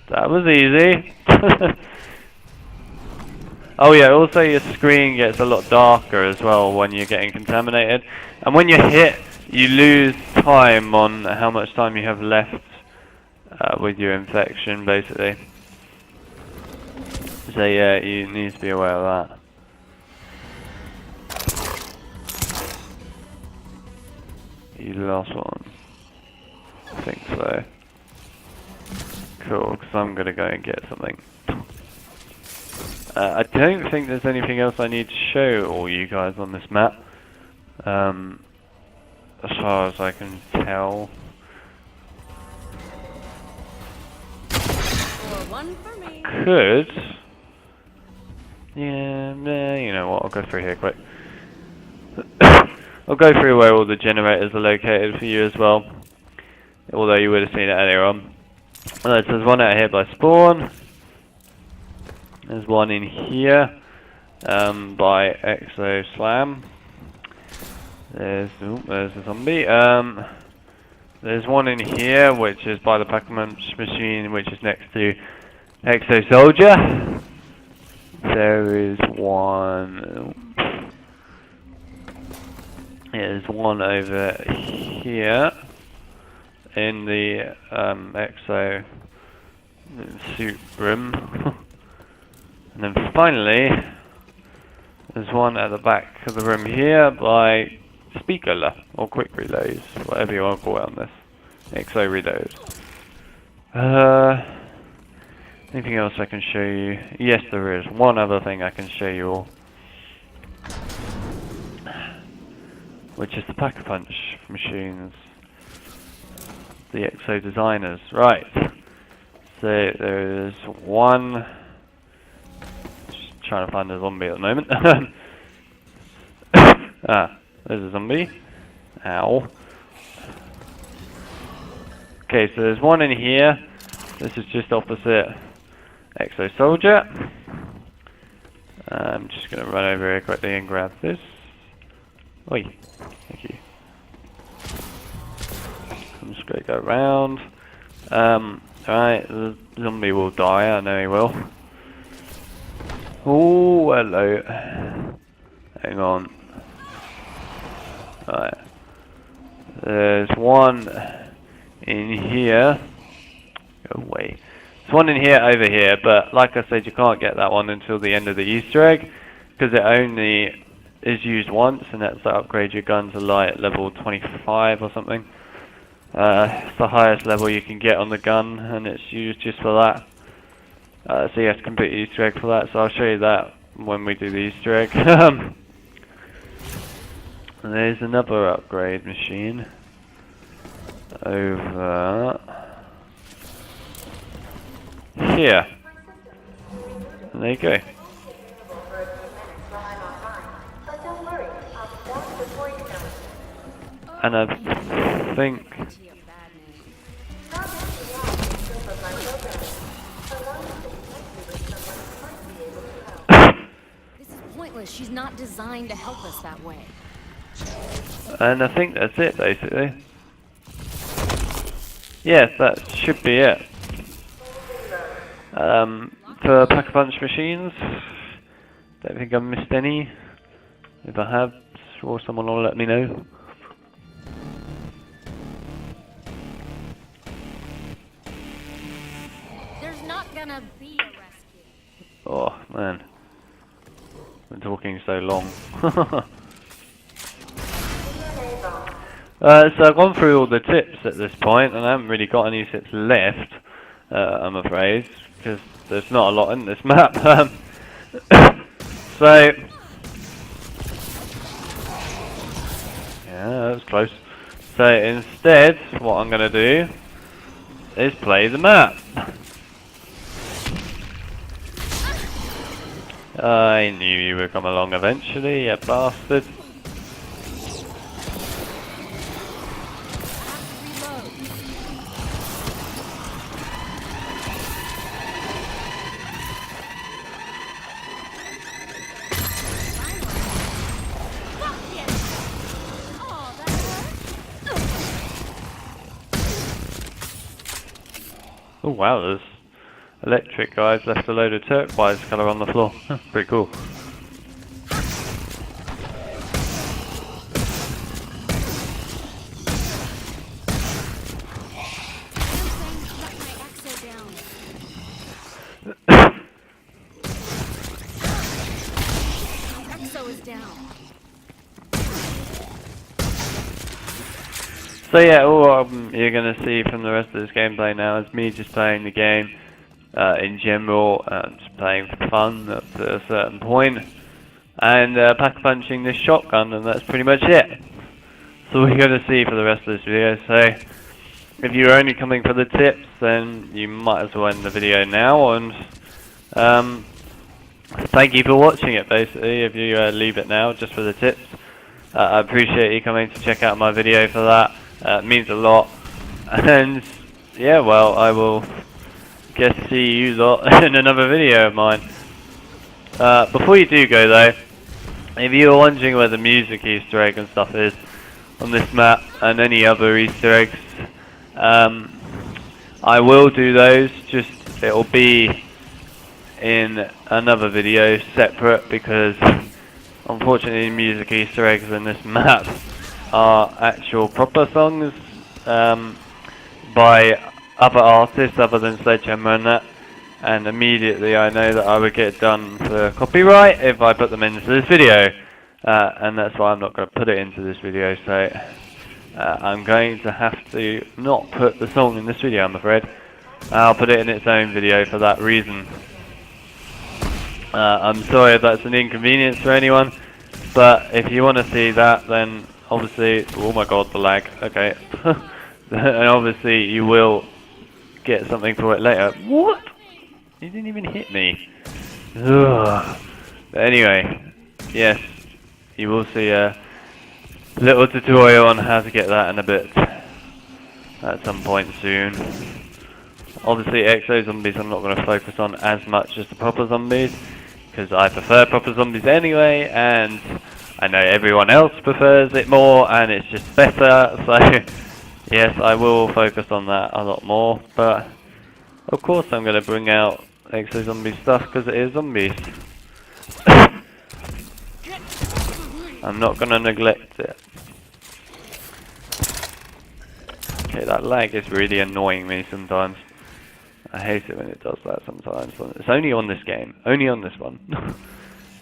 [SPEAKER 1] that was easy. Oh yeah, also your screen gets a lot darker as well when you're getting contaminated. And when you're hit, you lose time on how much time you have left with your infection, basically. So yeah, you need to be aware of that. You lost one. I think so. Cool, because I'm going to go and get something. I don't think there's anything else I need to show all you guys on this map. As far as I can tell.
[SPEAKER 2] One for me.
[SPEAKER 1] Could. Yeah, you know what, I'll go through here quick. I'll go through where all the generators are located for you as well. Although you would have seen it earlier on. There's one out here by spawn. There's one in here by Exo Slam. There's a zombie. There's one in here which is by the Pac-Man machine, which is next to Exo Soldier. There is one. There's one over here in the Exo suit room. And then finally, there's one at the back of the room here by speaker or quick reloads, whatever you want to call it on this. Exo reload. Anything else I can show you? Yes, there is. One other thing I can show you all, which is the Pack-a-Punch machines. The Exo designers. Right. So there's one. Just trying to find a zombie at the moment. Ah, there's a zombie. Ow. Okay, so there's one in here. This is just opposite Exo Soldier. I'm just going to run over here quickly and grab this. Oi, thank you. I'm just going to go around. Alright, the zombie will die, I know he will. Oh, hello. Hang on. Alright. There's one in here. Go away. There's one in here over here, but like I said, you can't get that one until the end of the Easter egg, because it only is used once, and that's to upgrade your gun to like level 25 or something. It's the highest level you can get on the gun, and it's used just for that. So you have to complete the Easter egg for that, so I'll show you that when we do the Easter egg. And there's another upgrade machine over here. And there you go. And I think
[SPEAKER 2] This is pointless. She's not designed to help us that way.
[SPEAKER 1] And I think that's it, basically. Yes, that should be it. For Pack-a-Punch machines, don't think I've missed any. If I have, sure someone will let me know.
[SPEAKER 2] There's not gonna be a rescue.
[SPEAKER 1] Oh, man. I've been talking so long. So I've gone through all the tips at this point, and I haven't really got any tips left, I'm afraid, because there's not a lot in this map. So, yeah, that was close. So instead, what I'm going to do is play the map. I knew you would come along eventually, you bastard. Oh wow, there's electric guys left a load of turquoise colour on the floor. Pretty cool.
[SPEAKER 2] Exo is down.
[SPEAKER 1] So yeah, all you're going to see from the rest of this gameplay now is me just playing the game in general, just playing for fun up to a certain point, and pack-punching this shotgun, and that's pretty much it. So what you're going to see for the rest of this video. So if you're only coming for the tips, then you might as well end the video now, and thank you for watching it, basically, if you leave it now just for the tips. I appreciate you coming to check out my video for that. It means a lot. And yeah, well, I will guess see you lot in another video of mine. Before you do go though, if you're wondering where the music Easter egg and stuff is on this map and any other Easter eggs, I will do those, just it'll be in another video separate, because unfortunately music Easter eggs in this map are actual proper songs by other artists other than Sledgehammer and that, and immediately I know that I would get done for copyright if I put them into this video, and that's why I'm not going to put it into this video. So I'm going to have to not put the song in this video, I'm afraid. I'll put it in its own video for that reason. I'm sorry if that's an inconvenience for anyone, but if you want to see that, then obviously, oh my god, the lag, okay. And obviously you will get something for it later. What? You didn't even hit me. Ugh. But anyway, yes, you will see a little tutorial on how to get that in a bit at some point soon. Obviously exo zombies I'm not going to focus on as much as the proper zombies, because I prefer proper zombies anyway, and I know everyone else prefers it more, and it's just better. So yes, I will focus on that a lot more, but of course I'm going to bring out exo zombie stuff because it is zombies. I'm not going to neglect it. Okay, that lag is really annoying me sometimes. I hate it when it does that sometimes. It's only on this game. Only on this one.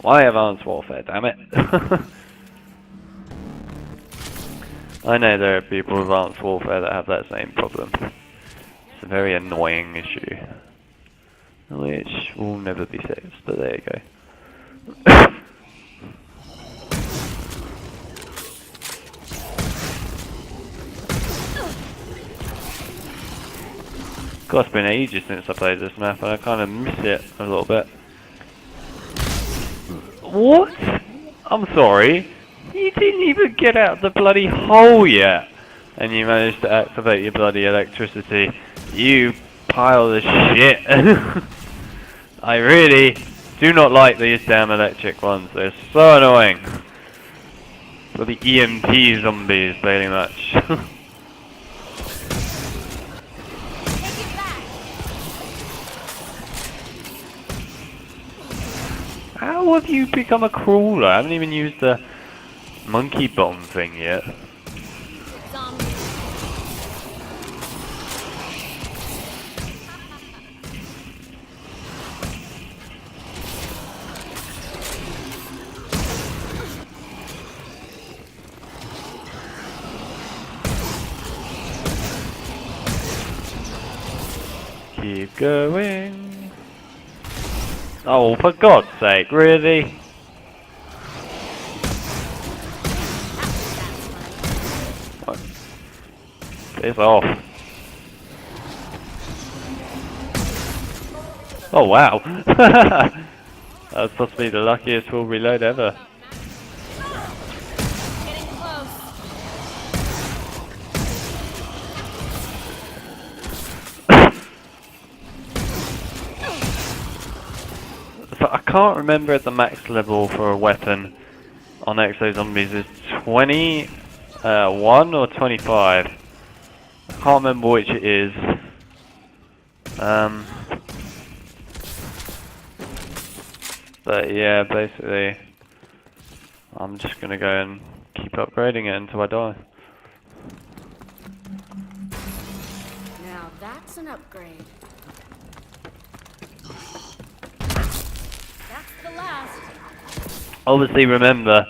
[SPEAKER 1] Why Advanced Warfare, damn it. I know there are people with Advanced Warfare that have that same problem. It's a very annoying issue, which will never be fixed, but there you go. God, it's been ages since I played this map, and I kind of miss it a little bit. What? I'm sorry. You didn't even get out the bloody hole yet, and you managed to activate your bloody electricity. You pile of shit. I really do not like these damn electric ones. They're so annoying. For the EMP zombies, very much. How have you become a crawler? I haven't even used the monkey bomb thing yet. Keep going. Oh, for God's sake, really? What? Piss off. Oh wow. That was possibly the luckiest full reload ever.
[SPEAKER 2] Getting close.
[SPEAKER 1] So I can't remember if the max level for a weapon on Exo Zombies is 21 or 25. I can't remember which it is. But yeah, basically, I'm just gonna go and keep upgrading it until I die.
[SPEAKER 2] Now that's an upgrade. That's the last.
[SPEAKER 1] Obviously, remember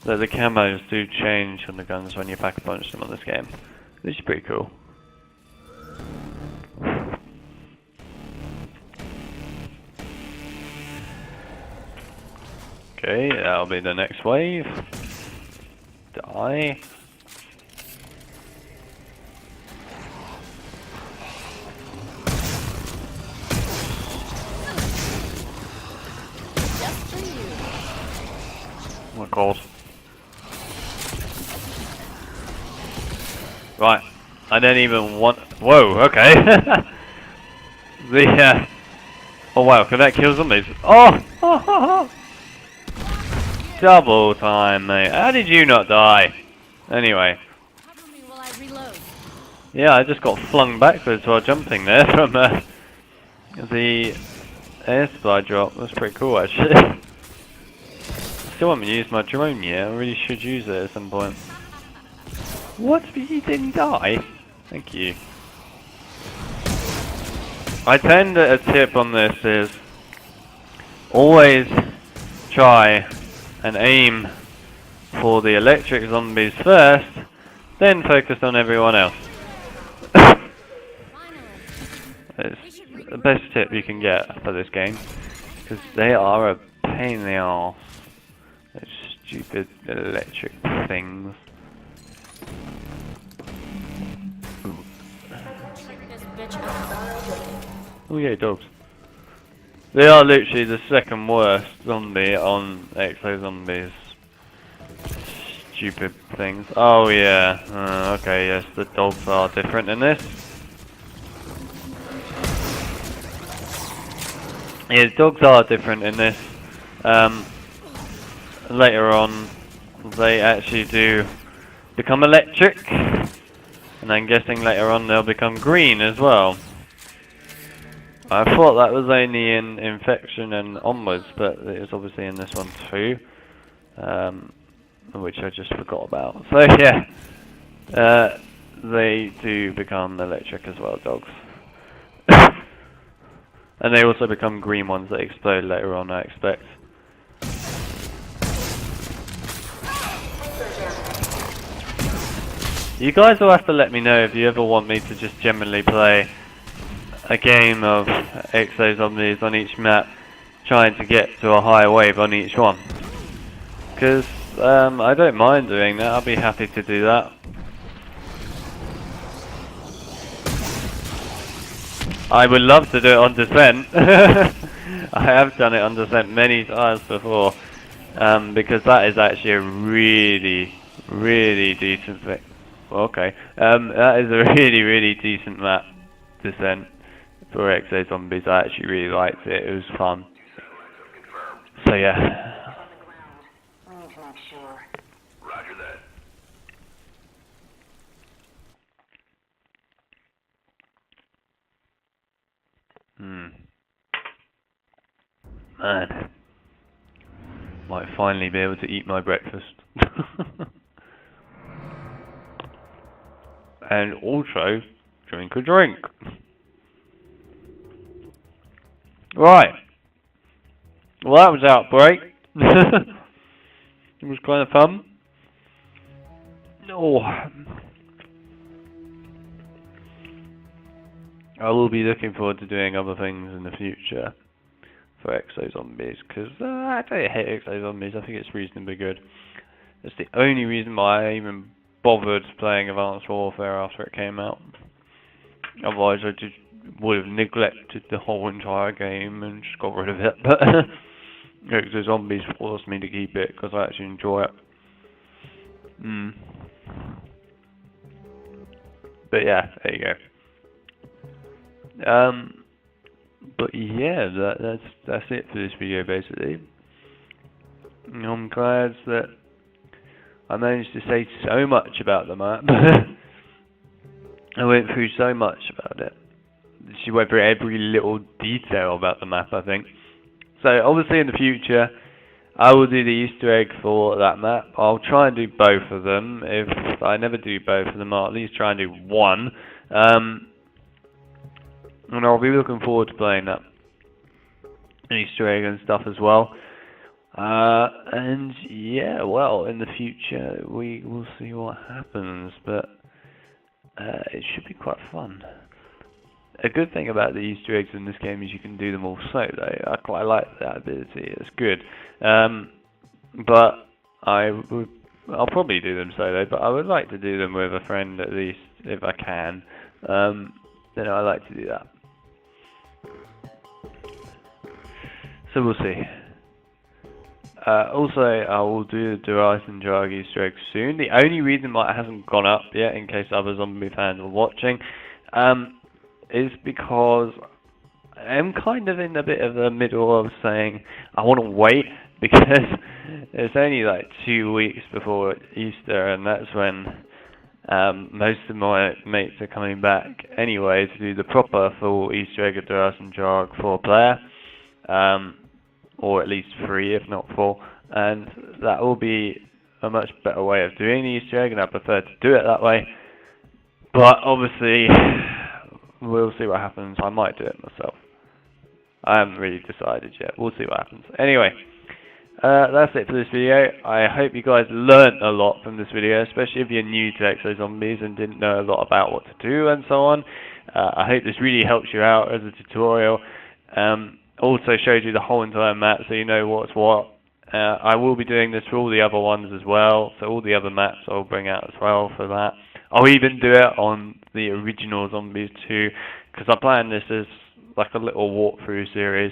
[SPEAKER 1] that the camos do change on the guns when you pack a punch them on this game, which is pretty cool. Okay, that'll be the next wave. Die.
[SPEAKER 2] Just for you.
[SPEAKER 1] Oh my god. Right, I don't even want. Whoa, okay. Oh wow, can that kill zombies? Oh! Double time, mate. How did you not die? Anyway.
[SPEAKER 2] Cover me while I reload.
[SPEAKER 1] Yeah, I just got flung backwards while jumping there from the air supply drop. That's pretty cool, actually. Still haven't used my drone yet. I really should use it at some point. What? He didn't die? Thank you. I tend a tip on this is always try and aim for the electric zombies first, then focus on everyone else. It's the best tip you can get for this game, because they are a pain in the arse. Those stupid electric things. Oh yeah, dogs. They are literally the second worst zombie on Exo Zombies. Stupid things. Oh yeah. Okay, yes, the dogs are different in this. Yeah, dogs are different in this. Later on, they actually do become electric, and I'm guessing later on they'll become green as well. I thought that was only in Infection and onwards, but it's obviously in this one too, which I just forgot about. So yeah, they do become electric as well, dogs. And they also become green ones that explode later on, I expect. You guys will have to let me know if you ever want me to just generally play a game of Exo Zombies on each map, trying to get to a higher wave on each one. Because I don't mind doing that, I'll be happy to do that. I would love to do it on Descent. I have done it on Descent many times before, because that is actually a really, really decent thing. Okay, that is a really, really decent map, Descent, for Exo Zombies. I actually really liked it, it was fun. So yeah.
[SPEAKER 3] Roger that.
[SPEAKER 1] Man. Might finally be able to eat my breakfast. And also drink a drink. Right. Well, that was Outbreak. It was kind of fun. Oh. I will be looking forward to doing other things in the future for Exo Zombies, because I don't hate Exo Zombies, I think it's reasonably good. That's the only reason why I even bothered playing Advanced Warfare after it came out. Otherwise I just would have neglected the whole entire game and just got rid of it, but Exo Zombies forced me to keep it because I actually enjoy it. But yeah, there you go. But yeah, that's it for this video basically. I'm glad that I managed to say so much about the map. I went through so much about it. She went through every little detail about the map, I think. So obviously in the future, I will do the Easter egg for that map. I'll try and do both of them. If I never do both of them, I'll at least try and do one. And I'll be looking forward to playing that Easter egg and stuff as well. And yeah, well, in the future we will see what happens, but it should be quite fun. A good thing about the Easter eggs in this game is you can do them all solo. I quite like that ability, it's good. But I'll probably do them solo, but I would like to do them with a friend at least, if I can. Then I like to do that. So we'll see. Also, I will do the Darius and Jag Easter egg soon. The only reason why it hasn't gone up yet, in case other zombie fans are watching, is because I'm kind of in a bit of the middle of saying I want to wait, because it's only like 2 weeks before Easter, and that's when most of my mates are coming back anyway to do the proper full Easter egg of Darius and Jag 4-player. or at least 3 if not 4, and that will be a much better way of doing the Easter egg, and I prefer to do it that way. But obviously, we'll see what happens. I might do it myself. I haven't really decided yet. We'll see what happens. Anyway, that's it for this video. I hope you guys learnt a lot from this video, especially if you're new to Exo Zombies and didn't know a lot about what to do and so on. I hope this really helps you out as a tutorial. Also showed you the whole entire map so you know what's what. I will be doing this for all the other ones as well, so all the other maps I'll bring out as well for that. I'll even do it on the original Zombies too, because I plan this as like a little walkthrough series.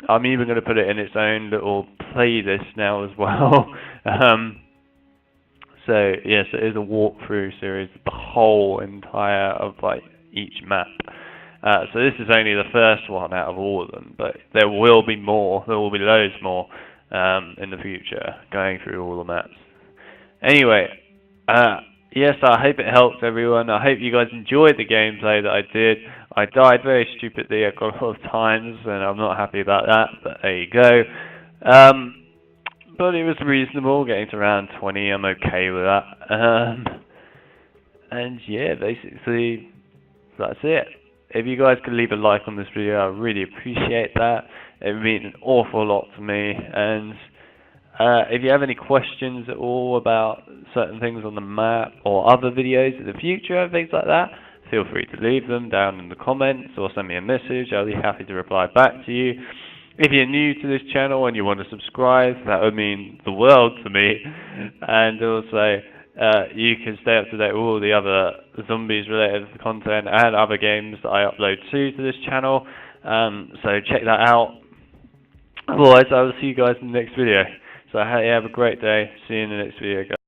[SPEAKER 1] I'm even going to put it in its own little playlist now as well. So yes, it is a walkthrough series, the whole entire of like each map. So this is only the first one out of all of them, but there will be more. There will be loads more in the future, going through all the maps. Anyway, yes, I hope it helped everyone. I hope you guys enjoyed the gameplay that I did. I died very stupidly a couple of times, and I'm not happy about that, but there you go. But it was reasonable, getting to round 20, I'm okay with that. And yeah, basically, that's it. If you guys could leave a like on this video, I really appreciate that. It would mean an awful lot to me. And if you have any questions at all about certain things on the map or other videos in the future, things like that, feel free to leave them down in the comments or send me a message. I'll be happy to reply back to you. If you're new to this channel and you want to subscribe, that would mean the world to me. And also, you can stay up to date with all the other zombies related content and other games that I upload to this channel. So check that out. Otherwise, I will see you guys in the next video. So have a great day. See you in the next video, guys.